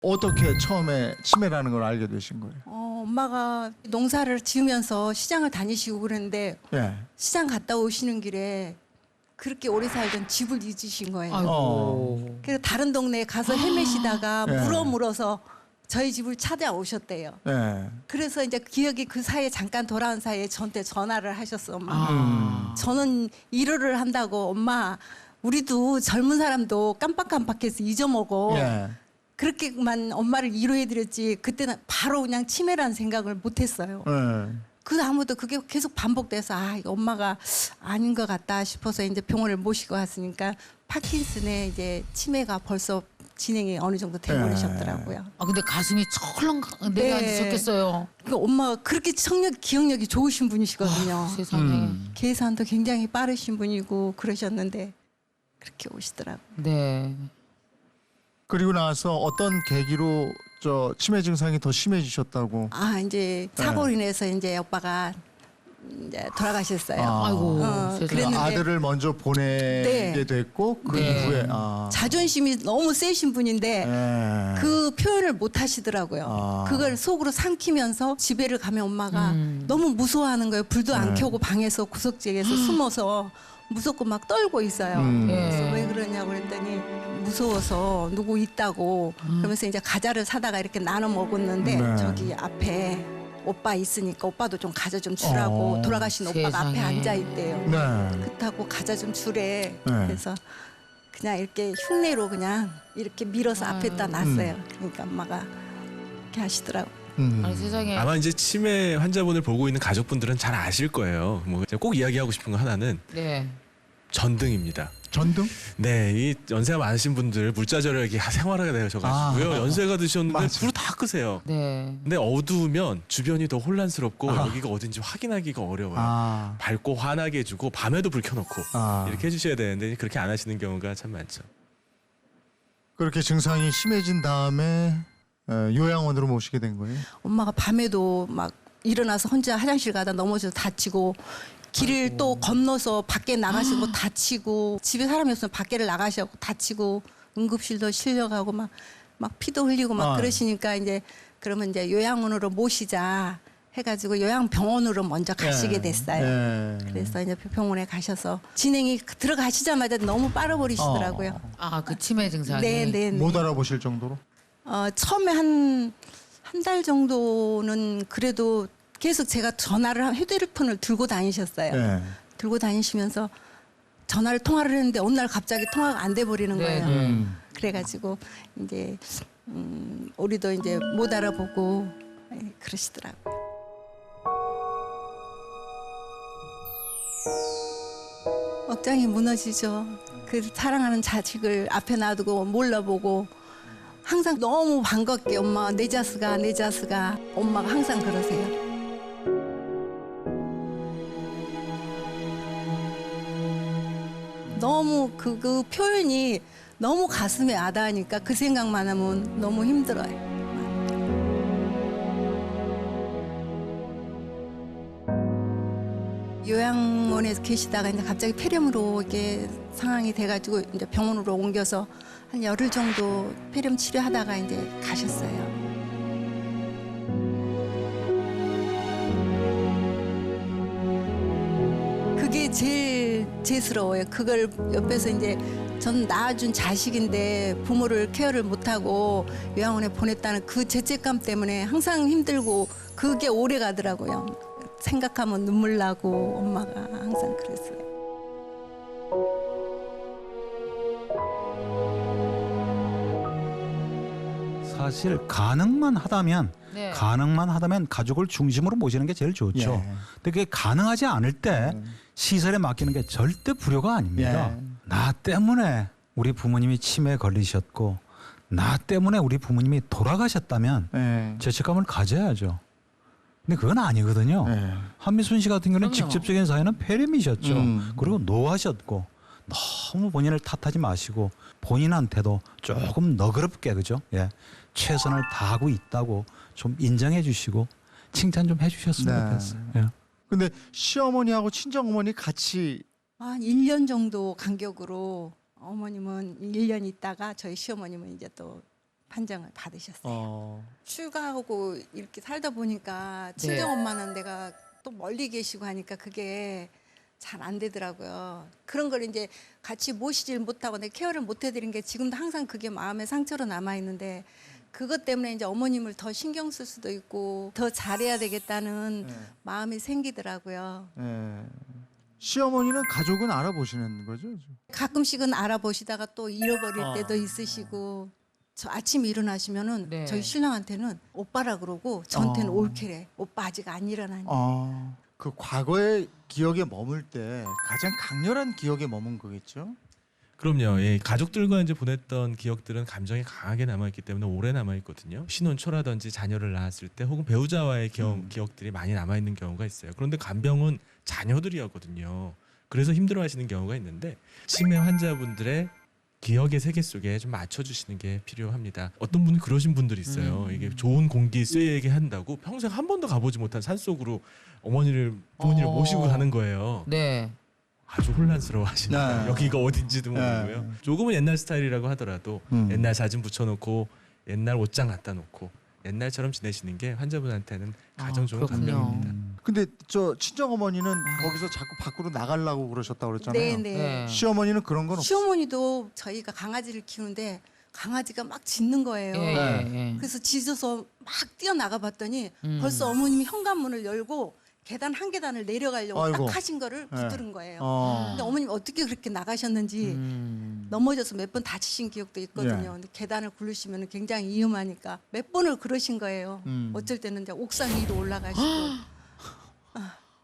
어떻게 처음에 치매라는 걸 알게 되신 거예요? 엄마가 농사를 지으면서 시장을 다니시고 그랬는데 예. 시장 갔다 오시는 길에 그렇게 오래 살던 집을 잊으신 거예요. 아이고. 그래서 다른 동네에 가서 헤매시다가 예. 물어서 저희 집을 찾아오셨대요. 예. 그래서 이제 기억이 그 사이에 잠깐 돌아온 사이에 저한테 전화를 하셨어, 엄마. 저는 일을 한다고 엄마 우리도 젊은 사람도 깜빡깜빡해서 잊어먹어. 예. 그렇게만 엄마를 위로해드렸지 그때는 바로 그냥 치매라는 생각을 못했어요. 예. 그 다음부터 그게 계속 반복돼서 이거 엄마가 아닌 것 같다 싶어서 이제 병원을 모시고 왔으니까 파킨슨에 이제 치매가 벌써 진행이 어느 정도 돼버리셨더라고요. 아 근데 가슴이 철렁 내려앉으셨겠어요. 그 엄마가 그렇게 기억력이 좋으신 분이시거든요. 세상에. 계산도 굉장히 빠르신 분이고 그러셨는데 그렇게 오시더라고요. 네. 그리고 나서 어떤 계기로 저 치매 증상이 더 심해지셨다고? 이제 사고로 인해서 이제 오빠가 이제 돌아가셨어요. 아이고. 그 세상에. 그랬는데 아들을 먼저 보내게 네. 됐고 그 네. 이후에 자존심이 너무 세신 분인데 예. 그 표현을 못 하시더라고요. 그걸 속으로 삼키면서 집에를 가면 엄마가 너무 무서워하는 거예요. 불도 안 켜고 방에서 구석지에서 숨어서 무섭고 막 떨고 있어요. 그래서 예. 왜 그러냐고 그랬더니 무서워서 누구 있다고 그러면서 이제 과자를 사다가 이렇게 나눠 먹었는데 네. 저기 앞에 오빠 있으니까 오빠도 좀 과자 좀 주라고 돌아가신 오빠가 앞에 세상에. 앉아 있대요. 네. 그렇다고 과자 좀 주래. 네. 그래서 그냥 이렇게 흉내로 그냥 이렇게 밀어서 앞에다 놨어요. 그러니까 엄마가 이렇게 하시더라고요. 아니 세상에. 아마 이제 치매 환자분을 보고 있는 가족분들은 잘 아실 거예요. 뭐 제가 꼭 이야기하고 싶은 거 하나는 네. 전등입니다. 전등? 네, 이 연세가 많으신 분들 물자절약이 생활하게 되셔가지고요. 연세가 드셨는데 맞아. 불을 다 끄세요. 네. 근데 어두우면 주변이 더 혼란스럽고 여기가 어딘지 확인하기가 어려워요. 밝고 환하게 해주고 밤에도 불 켜놓고 이렇게 해주셔야 되는데 그렇게 안 하시는 경우가 참 많죠. 그렇게 증상이 심해진 다음에 요양원으로 모시게 된 거예요? 엄마가 밤에도 막 일어나서 혼자 화장실 가다 넘어져서 다치고 길을 또 건너서 밖에 나가시고 다치고 집에 사람이 없으면 밖에를 나가시고 다치고 응급실도 실려가고 막 피도 흘리고 막 그러시니까 이제 그러면 이제 요양원으로 모시자 해가지고 요양병원으로 먼저 가시게 됐어요. 예. 그래서 이제 병원에 가셔서 진행이 들어가시자마자 너무 빨아버리시더라고요. 아 그 치매 증상이. 네. 못 알아보실 정도로? 처음에 한 달 정도는 그래도 계속 제가 휴대폰을 들고 다니셨어요. 예. 들고 다니시면서 통화를 했는데 어느 날 갑자기 통화가 안 돼 버리는 네, 거예요. 그래가지고 이제 우리도 이제 못 알아보고 그러시더라고요. 억장이 무너지죠. 그 사랑하는 자식을 앞에 놔두고 몰라보고 항상 너무 반갑게 엄마 내 자스가 엄마가 항상 그러세요. 너무 그 표현이 너무 가슴에 와닿으니까 그 생각만 하면 너무 힘들어요. 요양원에서 계시다가 이제 갑자기 폐렴으로 이게 상황이 돼가지고 이제 병원으로 옮겨서 한 열흘 정도 폐렴 치료하다가 이제 가셨어요. 그게 제일 죄스러워요. 그걸 옆에서 이제 전 낳아준 자식인데 부모를 케어를 못하고 요양원에 보냈다는 그 죄책감 때문에 항상 힘들고 그게 오래 가더라고요. 생각하면 눈물 나고 엄마가 항상 그랬어요. 사실 가능만 하다면 네. 가족을 중심으로 모시는 게 제일 좋죠. 예. 근데 그게 가능하지 않을 때 시설에 맡기는 게 절대 불효가 아닙니다. 예. 나 때문에 우리 부모님이 치매에 걸리셨고 나 때문에 우리 부모님이 돌아가셨다면 예. 죄책감을 가져야죠. 근데 그건 아니거든요. 예. 한미순 씨 같은 경우는 그럼요. 직접적인 사연은 폐렴이셨죠. 그리고 노하셨고 너무 본인을 탓하지 마시고 본인한테도 조금 너그럽게 그죠? 예. 최선을 다하고 있다고 좀 인정해 주시고 칭찬 좀 해주셨으면 네. 좋겠어요. 예. 근데 시어머니하고 친정어머니 같이 한 1년 정도 간격으로 어머님은 1년 있다가 저희 시어머님은 이제 또 판정을 받으셨어요. 출가하고 이렇게 살다 보니까 네. 친정 엄마는 내가 또 멀리 계시고 하니까 그게 잘 안 되더라고요. 그런 걸 이제 같이 모시질 못하고 내 케어를 못 해드린 게 지금도 항상 그게 마음의 상처로 남아 있는데 그것 때문에 이제 어머님을 더 신경 쓸 수도 있고 더 잘해야 되겠다는 마음이 생기더라고요. 시어머니는 가족은 알아보시는 거죠? 가끔씩은 알아보시다가 또 잃어버릴 때도 있으시고 저 아침에 일어나시면은 네. 저희 신랑한테는 오빠라 그러고 저한테는 올케래. 오빠 아직 안 일어나니. 그 과거의 기억에 머물 때 가장 강렬한 기억에 머문 거겠죠? 그럼요. 예, 가족들과 이제 보냈던 기억들은 감정이 강하게 남아있기 때문에 오래 남아있거든요. 신혼 초라든지 자녀를 낳았을 때 혹은 배우자와의 기억들이 많이 남아있는 경우가 있어요. 그런데 간병은 자녀들이었거든요. 그래서 힘들어하시는 경우가 있는데 치매 환자분들의 기억의 세계 속에 좀 맞춰주시는 게 필요합니다. 어떤 분은 그러신 분들이 있어요. 이게 좋은 공기 쐬게 한다고 평생 한 번도 가보지 못한 산속으로 부모님을 모시고 가는 거예요. 네. 아주 혼란스러워하십니다. 네. 여기가 어딘지도 네. 모르고요. 조금은 옛날 스타일이라고 하더라도 옛날 사진 붙여놓고 옛날 옷장 갖다 놓고 옛날처럼 지내시는 게 환자분한테는 가장 좋은 그렇군요. 감정입니다. 근데 저 친정 어머니는 거기서 자꾸 밖으로 나가려고 그러셨다고 그랬잖아요. 네네. 네. 시어머니는 그런 건 없어요. 시어머니도 저희가 강아지를 키우는데 강아지가 막 짖는 거예요. 예. 그래서 짖어서 막 뛰어나가 봤더니 벌써 어머님이 현관문을 열고 계단 한 계단을 내려가려고 아이고. 딱 하신 거를 붙드는 거예요. 근데 어머님 어떻게 그렇게 나가셨는지 넘어져서 몇 번 다치신 기억도 있거든요. 예. 근데 계단을 굴르시면 굉장히 위험하니까 몇 번을 그러신 거예요. 어쩔 때는 이제 옥상 위로 올라가시고.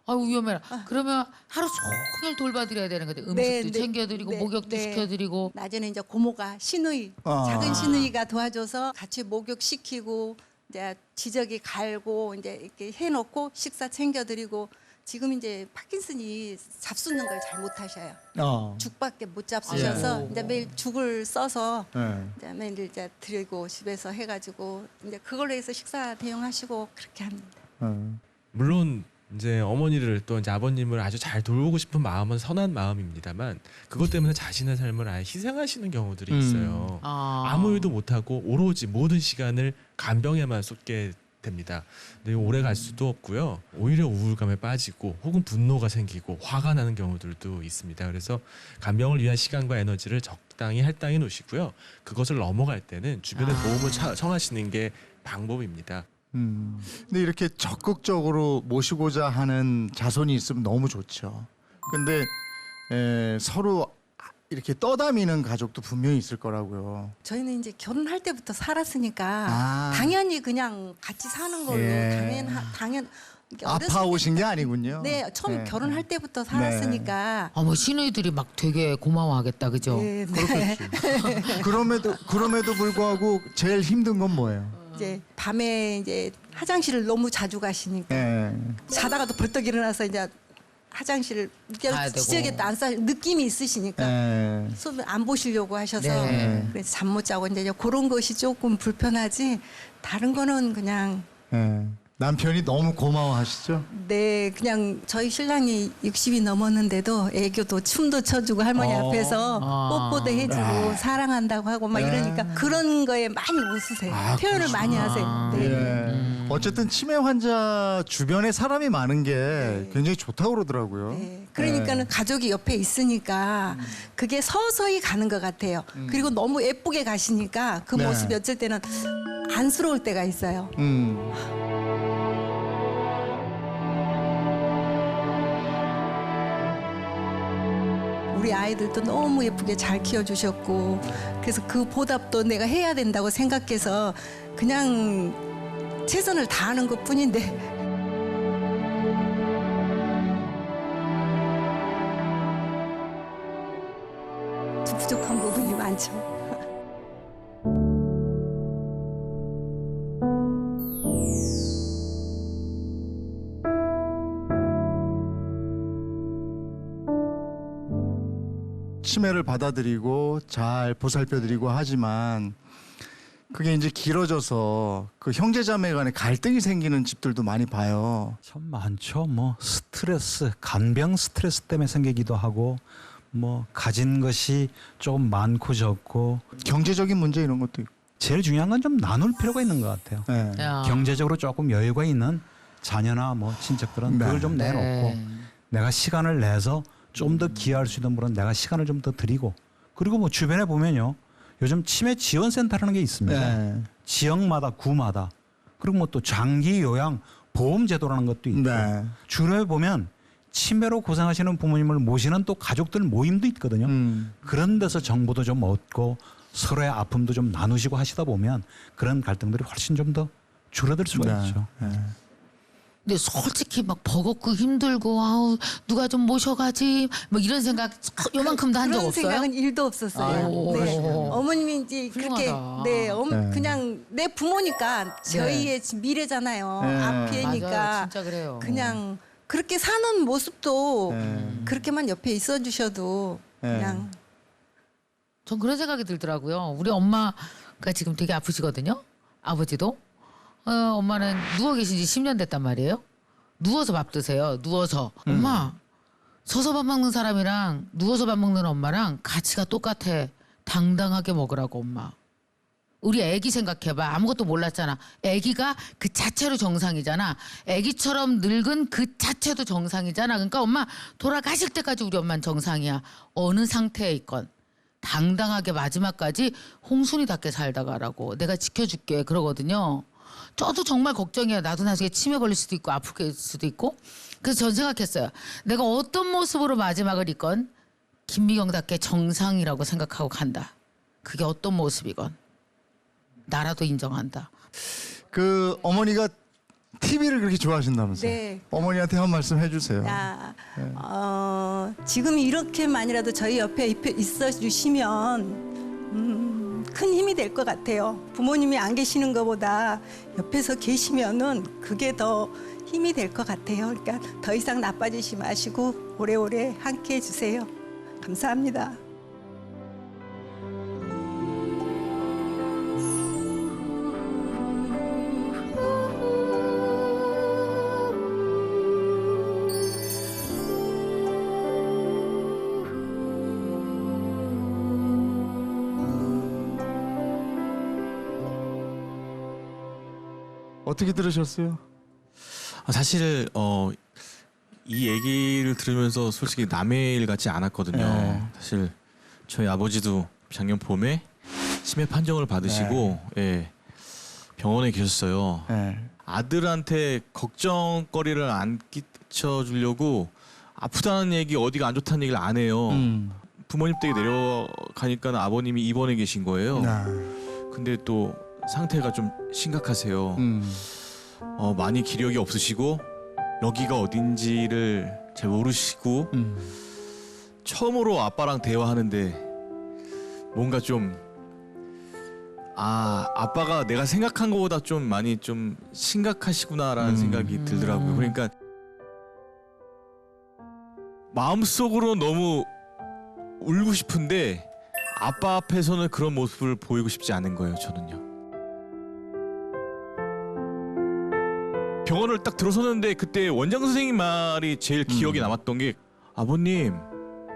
아유 위험해라. 그러면 하루 종일 돌봐드려야 되는 거죠. 음식도 네, 네. 챙겨드리고 네, 목욕도 네. 시켜드리고. 낮에는 이제 고모가 시누이, 작은 시누이가 도와줘서 같이 목욕시키고 이제 지저귀 갈고 이제 이렇게 해놓고 식사 챙겨드리고 지금 이제 파킨슨이 잡수는 걸 잘 못하셔요. 죽밖에 못 잡수셔서 아이고. 이제 매일 죽을 써서 네. 이제 매일 이제 드리고 집에서 해가지고 이제 그걸로 해서 식사 대용하시고 그렇게 합니다. 물론 이제 어머니를 또 이제 아버님을 아주 잘 돌보고 싶은 마음은 선한 마음입니다만 그것 때문에 자신의 삶을 아예 희생하시는 경우들이 있어요. 아무 일도 못하고 오로지 모든 시간을 간병에만 쏟게 됩니다. 근데 오래 갈 수도 없고요. 오히려 우울감에 빠지고 혹은 분노가 생기고 화가 나는 경우들도 있습니다. 그래서 간병을 위한 시간과 에너지를 적당히 할당해 놓으시고요. 그것을 넘어갈 때는 주변의 도움을 청하시는 게 방법입니다. 근데 이렇게 적극적으로 모시고자 하는 자손이 있으면 너무 좋죠. 근데 서로 이렇게 떠다니는 가족도 분명히 있을 거라고요. 저희는 이제 결혼할 때부터 살았으니까 당연히 그냥 같이 사는 걸로 당연 이렇게 어렸을 아파 오신 게 아니군요. 네, 처음 결혼할 때부터 살았으니까. 어머 시누이들이 막 되게 고마워하겠다, 그죠? 네, 네. 그럼에도 불구하고 제일 힘든 건 뭐예요? 이제 밤에 이제 화장실을 너무 자주 가시니까 자다가도 벌떡 일어나서 이제 화장실을 가야 되고. 지저귀도 안 싸 느낌이 있으시니까 수업 안 보시려고 하셔서 네. 그래서 잠 못 자고 이제 그런 것이 조금 불편하지 다른 거는 그냥 남편이 너무 고마워하시죠? 네 그냥 저희 신랑이 60이 넘었는데도 애교도 춤도 춰주고 할머니 앞에서 뽀뽀도 해주고 사랑한다고 하고 막 이러니까 그런 거에 많이 웃으세요. 표현을 많이 하세요. 네. 어쨌든 치매 환자 주변에 사람이 많은 게 굉장히 좋다고 그러더라고요. 네. 그러니까는 가족이 옆에 있으니까 그게 서서히 가는 것 같아요. 그리고 너무 예쁘게 가시니까 그 네. 모습이 어쩔 때는 안쓰러울 때가 있어요. 우리 아이들도 너무 예쁘게 잘 키워주셨고 그래서 그 보답도 내가 해야 된다고 생각해서 그냥 최선을 다하는 것뿐인데 부족한 부분이 많죠. 치매를 받아들이고 잘 보살펴드리고 하지만 그게 이제 길어져서 그 형제자매 간에 갈등이 생기는 집들도 많이 봐요. 참 많죠. 뭐 스트레스, 간병 스트레스 때문에 생기기도 하고 뭐 가진 것이 조금 많고 적고 경제적인 문제 이런 것도 있고. 제일 중요한 건 좀 나눌 필요가 있는 것 같아요. 네. 야. 경제적으로 조금 여유가 있는 자녀나 뭐 친척들은 네. 그걸 좀 내놓고 네. 내가 시간을 내서 좀 더 기여할 수 있는 분은 내가 시간을 좀 더 드리고 그리고 뭐 주변에 보면요. 요즘 치매 지원센터라는 게 있습니다. 네. 지역마다 구마다 그리고 뭐 또 장기 요양 보험 제도라는 것도 있고 네. 주변에 보면 치매로 고생하시는 부모님을 모시는 또 가족들 모임도 있거든요. 그런 데서 정보도 좀 얻고 서로의 아픔도 좀 나누시고 하시다 보면 그런 갈등들이 훨씬 좀 더 줄어들 수가 네. 있죠. 네. 근데 솔직히 막 버겁고 힘들고 아우 누가 좀 모셔가지 뭐 이런 생각 요만큼도 한 적 그런 없어요? 생각은 일도 없었어요. 아이고. 네. 그러시구나. 어머님이 이제 그렇게 훌륭하다. 네, 네. 그냥 내 부모니까 저희의 미래잖아요. 네. 앞이니까 맞아요. 진짜 그래요. 그냥 그렇게 사는 모습도 네. 그렇게만 옆에 있어 주셔도 네. 그냥 전 그런 생각이 들더라고요. 우리 엄마가 지금 되게 아프시거든요. 아버지도. 엄마는 누워 계신 지 10년 됐단 말이에요. 누워서 밥 드세요. 누워서. 엄마 서서 밥 먹는 사람이랑 누워서 밥 먹는 엄마랑 가치가 똑같아. 당당하게 먹으라고 엄마. 우리 애기 생각해봐. 아무것도 몰랐잖아. 애기가 그 자체로 정상이잖아. 애기처럼 늙은 그 자체도 정상이잖아. 그러니까 엄마 돌아가실 때까지 우리 엄마는 정상이야. 어느 상태에 있건. 당당하게 마지막까지 홍순이답게 살다 가라고. 내가 지켜줄게. 그러거든요. 저도 정말 걱정이에요. 나도 나중에 치매 걸릴 수도 있고 아플 수도 있고. 그래서 전 생각했어요. 내가 어떤 모습으로 마지막을 있건 김미경답게 정상이라고 생각하고 간다. 그게 어떤 모습이건 나라도 인정한다. 그 어머니가 TV를 그렇게 좋아하신다면서요? 네. 어머니한테 한 말씀 해주세요. 야, 지금 이렇게만이라도 저희 옆에 있어 주시면 큰 힘이 될 것 같아요. 부모님이 안 계시는 것보다 옆에서 계시면은 그게 더 힘이 될 것 같아요. 그러니까 더 이상 나빠지지 마시고 오래오래 함께 해주세요. 감사합니다. 어떻게 들으셨어요? 사실 이 얘기를 들으면서 솔직히 남의 일 같지 않았거든요. 네. 사실 저희 아버지도 작년 봄에 치매 판정을 받으시고 예, 병원에 계셨어요. 네. 아들한테 걱정거리를 안 끼쳐주려고 아프다는 얘기 어디가 안 좋다는 얘기를 안 해요. 부모님 댁에 내려가니까 아버님이 입원해 계신 거예요. 근데 또 상태가 좀 심각하세요. 많이 기력이 없으시고 여기가 어딘지를 잘 모르시고 처음으로 아빠랑 대화하는데 뭔가 좀 아빠가 내가 생각한 것보다 좀 많이 좀 심각하시구나라는 생각이 들더라고요. 그러니까 마음속으로 너무 울고 싶은데 아빠 앞에서는 그런 모습을 보이고 싶지 않은 거예요. 저는요. 병원을 딱 들어섰는데 그때 원장 선생님 말이 제일 기억에 남았던 게 아버님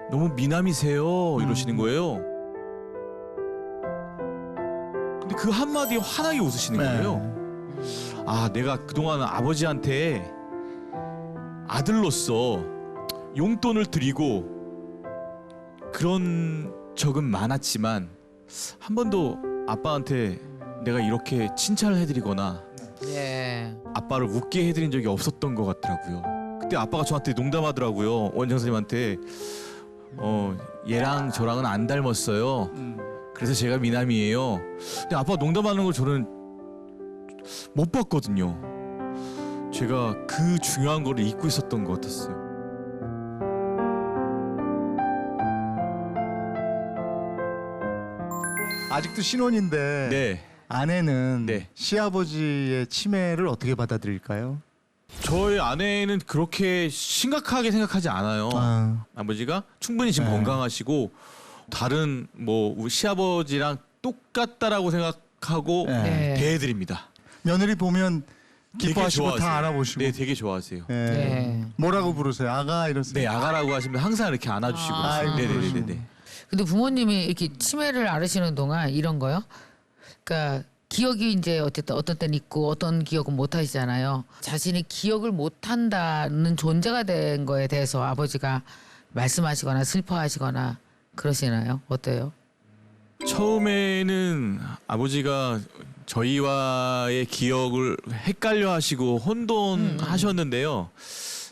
너무 미남이세요 이러시는 거예요. 근데 그 한마디에 환하게 웃으시는 거예요. 내가 그동안 아버지한테 아들로서 용돈을 드리고 그런 적은 많았지만 한 번도 아빠한테 내가 이렇게 칭찬을 해드리거나 예. 아빠를 웃게 해드린 적이 없었던 것 같더라고요. 그때 아빠가 저한테 농담하더라고요. 원장 선생님한테 얘랑 저랑은 안 닮았어요. 그래서 제가 미남이에요. 근데 아빠가 농담하는 걸 저는 못 봤거든요. 제가 그 중요한 거를 잊고 있었던 것 같았어요. 아직도 신혼인데 네. 아내는 네. 시아버지의 치매를 어떻게 받아들일까요? 저희 아내는 그렇게 심각하게 생각하지 않아요. 아버지가 충분히 지금 네. 건강하시고 다른 뭐 우리 시아버지랑 똑같다라고 생각하고 네. 대해드립니다. 며느리 보면 되게 기뻐하시고 좋아하세요. 다 알아보시고. 네, 되게 좋아하세요. 네. 네. 뭐라고 부르세요? 아가 이러세요? 네, 아가라고 하시면 항상 이렇게 안아주시고. 아이고, 네네네네. 근데 부모님이 이렇게 치매를 앓으시는 동안 이런 거요. 그러니까 기억이 이제 어쨌든 어떤 때는 있고 어떤 기억은 못 하시잖아요. 자신이 기억을 못 한다는 존재가 된 거에 대해서 아버지가 말씀하시거나 슬퍼하시거나 그러시나요? 어때요? 처음에는 아버지가 저희와의 기억을 헷갈려 하시고 혼돈하셨는데요.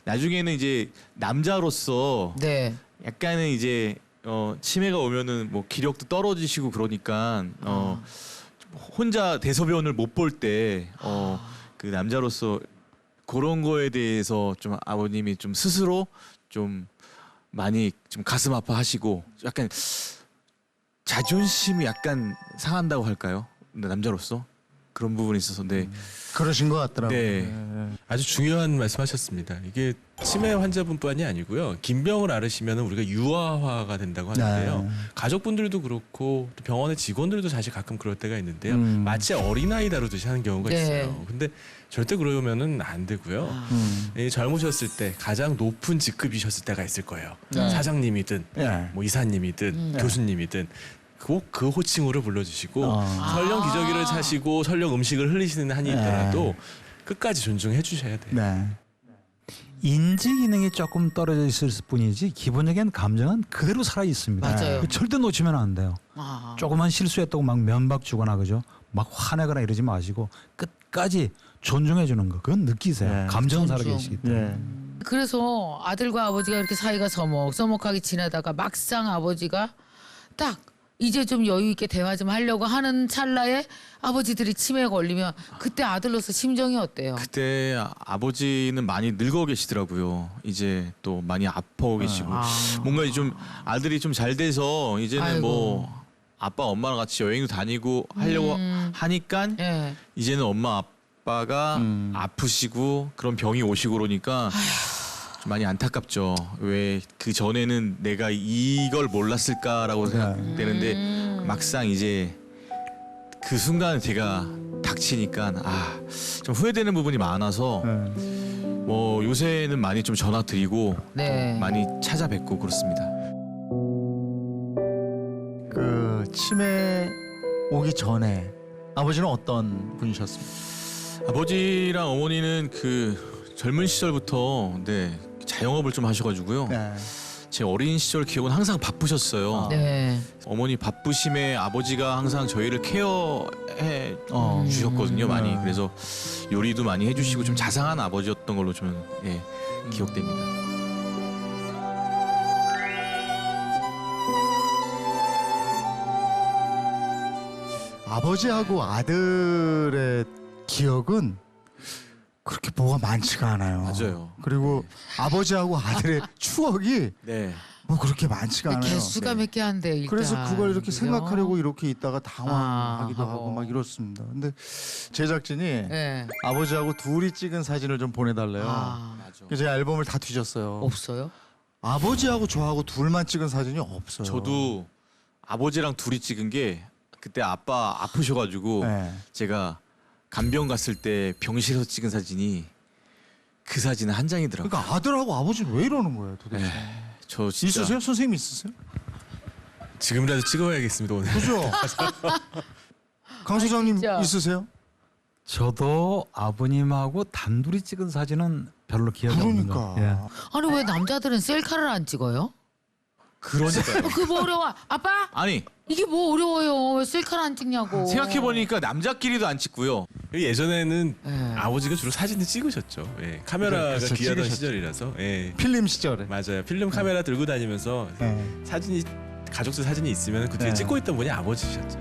나중에는 이제 남자로서 네. 약간은 이제 치매가 오면은 뭐 기력도 떨어지시고 그러니까 혼자 대소변을 못 볼 때 그 남자로서 그런 거에 대해서 좀 아버님이 좀 스스로 좀 많이 좀 가슴 아파하시고 약간 자존심이 약간 상한다고 할까요? 남자로서 그런 부분이 있어서 그러신 것 같더라고요. 네. 아주 중요한 말씀하셨습니다. 이게 치매 환자분뿐만이 아니고요. 긴병을 앓으시면 우리가 유아화가 된다고 하는데요. 네. 가족분들도 그렇고 또 병원의 직원들도 사실 가끔 그럴 때가 있는데요. 음. 마치 어린아이 다루듯이 하는 경우가 네. 있어요. 근데 절대 그러면은 안 되고요. 젊으셨을 때 가장 높은 직급이셨을 때가 있을 거예요. 네. 사장님이든 예. 뭐 이사님이든 네. 교수님이든 꼭 그 호칭으로 불러주시고 아. 설령 기저귀를 차시고 설령 음식을 흘리시는 한이 있더라도 끝까지 존중해 주셔야 돼요. 네. 인지 기능이 조금 떨어져 있을 뿐이지 기본적인 감정은 그대로 살아 있습니다. 맞아요. 절대 놓치면 안 돼요. 아. 조그만 실수했다고 막 면박 주거나 그죠? 막 화내거나 이러지 마시고 끝까지 존중해 주는 거. 그건 느끼세요. 네. 감정 살아 존중. 계시기 때문에. 예. 그래서 아들과 아버지가 이렇게 사이가 서먹서먹하게 지내다가 막상 아버지가 딱 이제 좀 여유 있게 대화 좀 하려고 하는 찰나에 아버지들이 치매에 걸리면 그때 아들로서 심정이 어때요? 그때 아버지는 많이 늙어 계시더라고요. 이제 또 많이 아파 계시고 뭔가 좀 아들이 좀 잘 돼서 이제는 아이고. 뭐 아빠 엄마랑 같이 여행도 다니고 하려고 하니까 예. 이제는 엄마 아빠가 아프시고 그런 병이 오시고 그러니까 좀 많이 안타깝죠. 왜 그 전에는 내가 이걸 몰랐을까라고 생각되는데 막상 이제 그 순간에 제가 닥치니까 좀 후회되는 부분이 많아서 뭐 요새는 많이 좀 전화 드리고 네. 많이 찾아뵙고 그렇습니다. 그 치매 오기 전에 아버지는 어떤 분이셨습니까? 아버지랑 어머니는 그 젊은 시절부터 자영업을 좀 하셔가지고요. 네. 제 어린 시절 기억은 항상 바쁘셨어요. 네. 어머니 바쁘심에 아버지가 항상 저희를 케어해 주셨거든요. 많이. 그래서 요리도 많이 해주시고 좀 자상한 아버지였던 걸로 저는 기억됩니다. 아버지하고 아들의 기억은 그렇게 뭐가 많지가 않아요. 맞아요. 그리고 아버지하고 아들의 추억이 네. 뭐 그렇게 많지가 않아요. 개수가 몇 개 안 돼. 일단. 그래서 그걸 이렇게 그죠? 생각하려고 이렇게 있다가 당황하기도 하고. 하고 막 이렇습니다. 근데 제작진이 네. 아버지하고 둘이 찍은 사진을 좀 보내달래요. 맞아. 그래서 제가 앨범을 다 뒤졌어요. 없어요? 아버지하고 저하고 둘만 찍은 사진이 없어요. 저도 아버지랑 둘이 찍은 게 그때 아빠 아프셔가지고 네. 제가 간병 갔을 때 병실에서 찍은 사진이 그 사진 한 장이더라고요. 그러니까 아들하고 아버지는 왜 이러는 거예요, 도대체? 저 진짜 있으세요? 선생님 있으세요? 지금이라도 찍어야겠습니다 오늘. 그죠? 강 소장님 진짜. 있으세요? 저도 아버님하고 단둘이 찍은 사진은 별로 기억이 없는 그러니까. 거. 예. 아니 왜 남자들은 셀카를 안 찍어요? 그러니까요. 그게 뭐 어려워? 아빠? 아니 이게 뭐 어려워요? 왜 셀카를 안 찍냐고. 생각해 보니까 남자끼리도 안 찍고요. 예전에는 네. 아버지가 주로 사진을 찍으셨죠. 예, 카메라가 그렇죠, 귀하던 찍으셨죠. 시절이라서. 예, 필름 시절에. 맞아요. 필름 카메라 들고 다니면서 네. 사진이 가족들 사진이 있으면 그 뒤에 네. 찍고 있던 분이 아버지셨죠.